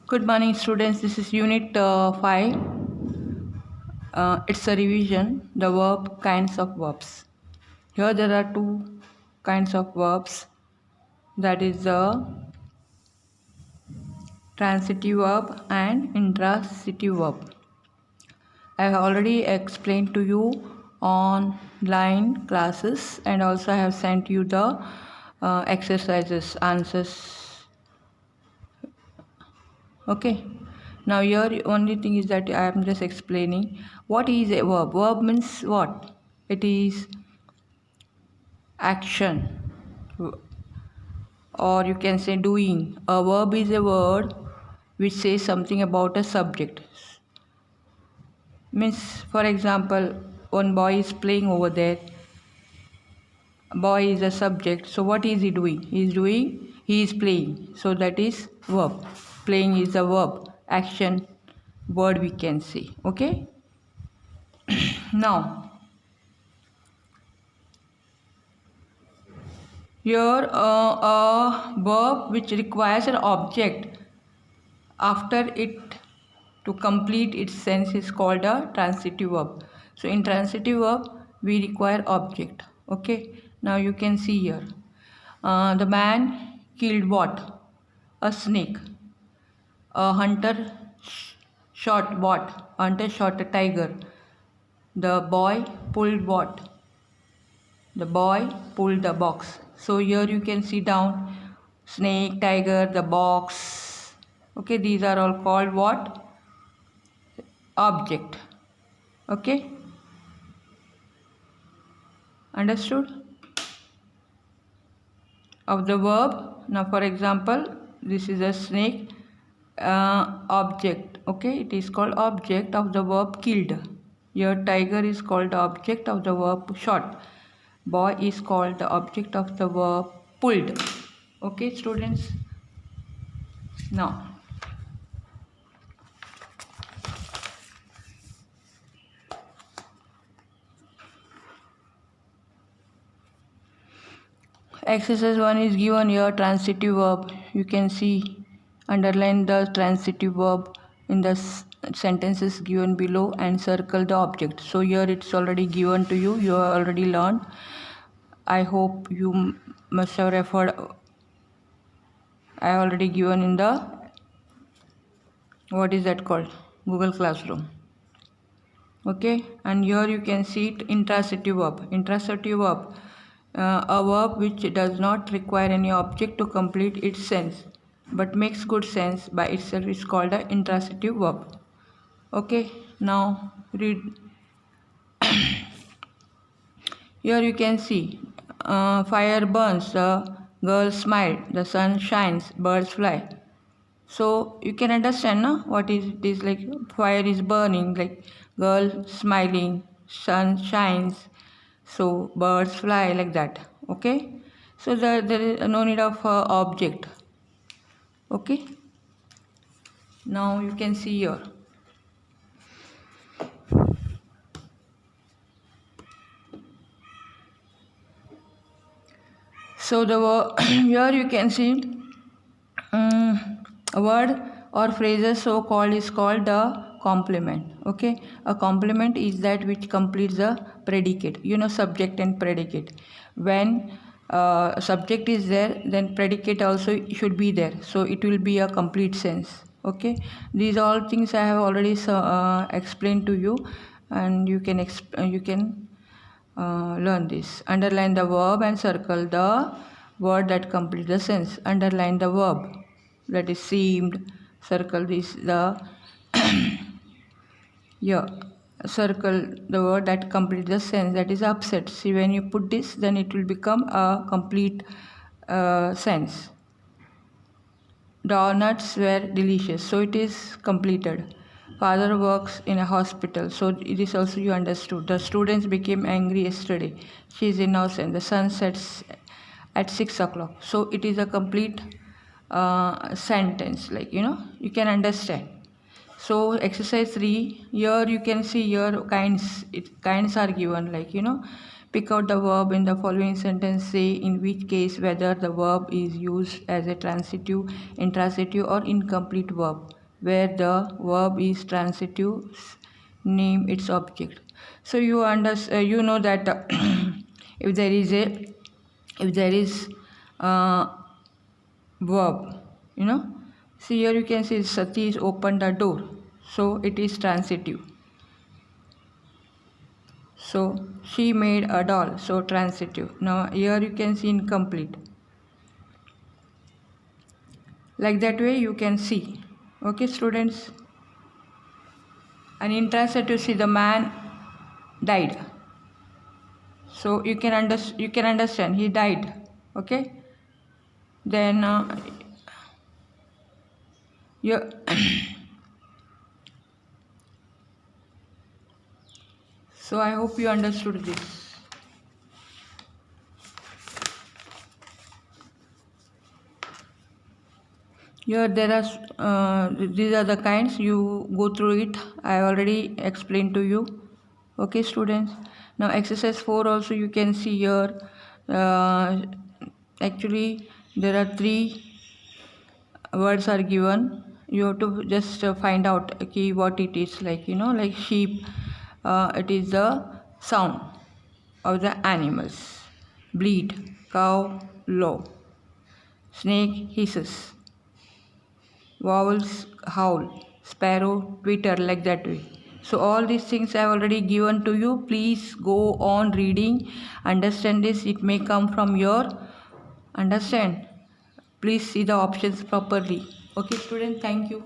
Good morning, students. This is Unit 5. It's a revision, the verb kinds of verbs. Here there are two kinds of verbs, that is the transitive verb and intransitive verb. I have already explained to you online classes, and also I have sent you the exercises, answers. Okay. Now here only thing is that I am just explaining what is a verb. Verb means what? It is action, or you can say doing. A verb is a word which says something about a subject. Means, for example, one boy is playing over there. Boy is a subject. So what is he doing? He is playing. So that is verb. Playing is a verb. Action word we can say. Okay. Now here a verb which requires an object after it to complete its sense is called a transitive verb. So in transitive verb we require object. Okay. Now you can see here. The man killed what? A snake. A hunter shot what? Hunter shot a tiger. The boy pulled what? The boy pulled the box. So here you can see down snake, tiger, the box. Okay, these are all called what? Object. Okay, understood? Of the verb. Now for example, this is a snake. Object. Okay, it is called object of the verb killed. Here tiger is called the object of the verb shot. Boy is called the object of the verb pulled. Okay, students. Now exercise 1 is given here, transitive verb. You can see underline the transitive verb in the sentences given below and circle the object. So here it's already given to you. You have already learned. I hope you must have referred. I have already given in the, what is that called, Google Classroom. Okay, and here you can see it, intransitive verb. Intransitive verb, a verb which does not require any object to complete its sense but makes good sense by itself is called an intransitive verb. Okay, now read. Here you can see fire burns, the girl smiled, the sun shines, birds fly. So you can understand now what is it is like. Fire is burning, like girl smiling, sun shines, so birds fly, like that. Okay, so there is no need of object. Okay, now you can see here. So the here you can see a word or phrases so called is called the complement. Okay, a complement is that which completes the predicate. You know, subject and predicate. When subject is there, then predicate also should be there, so it will be a complete sense. Okay, these all things I have already explained to you, and you can learn this. Underline the verb and circle the word that completes the sense. Underline the verb, that is seemed. Circle this the yeah, circle the word that completes the sense, that is upset. See, when you put this, then it will become a complete sense. Donuts were delicious, so it is completed. Father works in a hospital, so it is also you understood. The students became angry yesterday. She is innocent. The sun sets at 6 o'clock, so it is a complete sentence, like, you can understand. So exercise 3, here you can see here kinds are given, like, pick out the verb in the following sentence. Say in which case whether the verb is used as a transitive, intransitive or incomplete verb. where the verb is transitive, name its object. So you know that if there is verb, see here you can see Sati is opened the door, so it is transitive. So she made a doll, so transitive. Now here you can see incomplete. Like that way you can see. Okay, students. And intransitive, see the man died. So you can understand he died. Okay. Then you so I hope you understood this. Here there are these are the kinds, you go through it. I already explained to you. Okay, students. Now exercise 4 also you can see here. Actually there are 3 words are given. You have to just find out what it is, like like sheep, it is the sound of the animals. Bleat, cow, low. Snake hisses. Vowels howl. Sparrow twitter, like that way. So all these things I have already given to you. Please go on reading. Understand this. It may come from your understand. Please see the options properly. Okay, students, thank you.